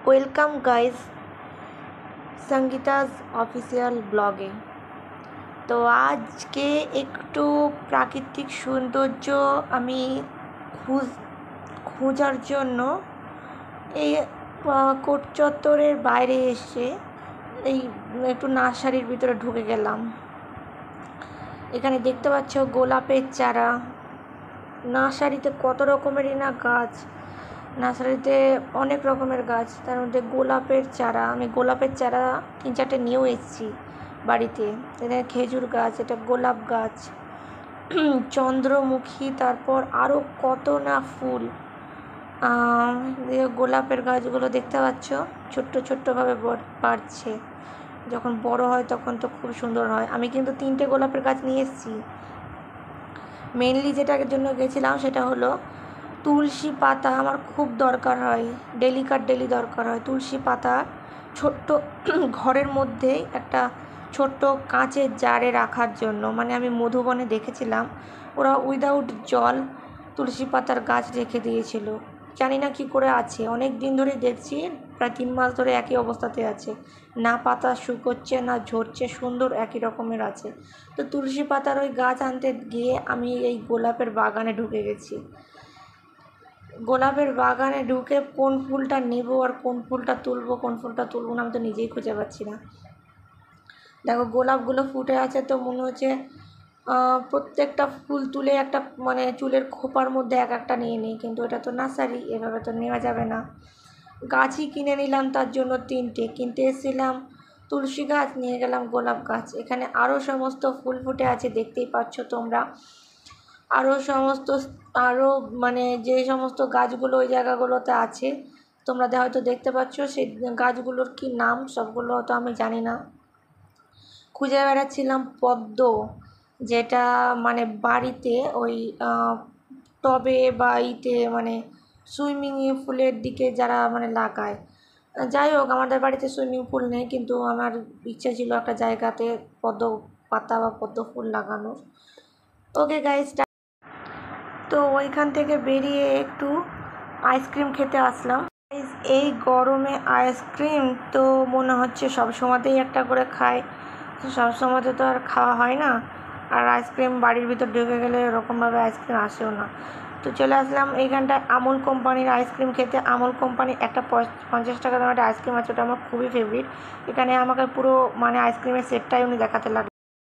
Welcome guys সঙ্গীতাজ official ব্লগে। তো আজকে একটু প্রাকৃতিক সৌন্দর্য আমি খোঁজার জন্য এই কোট চত্বরের বাইরে এসে এই একটু নার্সারির ভিতরে ঢুকে গেলাম। এখানে দেখতে পাচ্ছ গোলাপের চারা। নার্সারিতে কত রকমেরই না গাছ, নার্সারিতে অনেক রকমের গাছ, তার মধ্যে গোলাপের চারা। আমি গোলাপের চারা 3-4টে নিয়েও এসেছি বাড়িতে। এটা খেজুর গাছ, এটা গোলাপ গাছ, চন্দ্রমুখী, তারপর আরও কত না ফুল। গোলাপের গাছগুলো দেখতে পাচ্ছ ছোট্ট ছোট্টভাবে বাড়ছে, যখন বড় হয় তখন তো খুব সুন্দর হয়। আমি কিন্তু 3টে গোলাপের গাছ নিয়ে এসেছি। মেনলি যেটার জন্য গেছিলাম সেটা হলো তুলসী পাতা। আমার খুব দরকার হয়, ডেলি দরকার হয় তুলসী পাতা। ছোট্ট ঘরের মধ্যেই একটা ছোট্ট কাঁচের জারে রাখার জন্য। মানে আমি মধুবনে দেখেছিলাম ওরা উইদাউট জল তুলসী পাতার গাছ রেখে দিয়েছিল। জানি না কি করে আছে, অনেক দিন ধরে দেখছি, প্রায় 3 মাস ধরে একই অবস্থাতে আছে, না পাতা শুকোচ্ছে না ঝরছে, সুন্দর একই রকমের আছে। তো তুলসী পাতার ওই গাছ আনতে গিয়ে আমি এই গোলাপের বাগানে ঢুকে গেছি। গোলাপের বাগানে ঢুকে কোন ফুলটা নেব আর কোন ফুলটা তুলবো না আমি তো নিজেই খুঁজে পাচ্ছি না। দেখো গোলাপগুলো ফুটে আছে, তো মনে হচ্ছে প্রত্যেকটা ফুল তুলে একটা মানে চুলের খোপার মধ্যে এক একটা নিয়ে নিই, কিন্তু এটা তো নার্সারি, এভাবে তো নেওয়া যাবে না। গাছই কিনে নিলাম, তার জন্য 3টে কিনতে এসেছিলাম। তুলসী গাছ নিয়ে গেলাম, গোলাপ গাছ। এখানে আরও সমস্ত ফুল ফুটে আছে, দেখতেই পাচ্ছ তোমরা। আরও মানে যে সমস্ত গাছগুলো ওই জায়গাগুলোতে আছে তোমরা হয়তো দেখতে পাচ্ছ, সেই গাছগুলোর কি নাম সবগুলো তো আমি জানি না। খুঁজে বেড়াচ্ছিলাম পদ্ম, যেটা মানে বাড়িতে ওই টবে বা মানে সুইমিং পুলের দিকে যারা মানে লাগায়। যাই হোক, আমাদের বাড়িতে সুইমিং পুল নেই, কিন্তু আমার ইচ্ছা ছিল একটা জায়গাতে পদ্ম পাতা বা পদ্ম ফুল লাগানোর। ওকে গাইস, তো ওইখান থেকে বেরিয়ে একটু আইসক্রিম খেতে আসলাম। এই গরমে আইসক্রিম তো মনে হচ্ছে সব সময়তেই একটা করে খায়, সব সময়তে তো আর খাওয়া হয় না। আর আইসক্রিম বাড়ির ভিতর ঢুকে গেলে এরকমভাবে আইসক্রিম আসেও না। তো চলে আসলাম এইখানটায় আমুল কোম্পানির আইসক্রিম খেতে। আমুল কোম্পানির একটা 50 টাকা দামের একটা আইসক্রিম আছে, ওটা আমার খুবই ফেভারিট। এখানে আমাকে পুরো মানে আইসক্রিমের সেটটাই উনি দেখাতে লাগলো।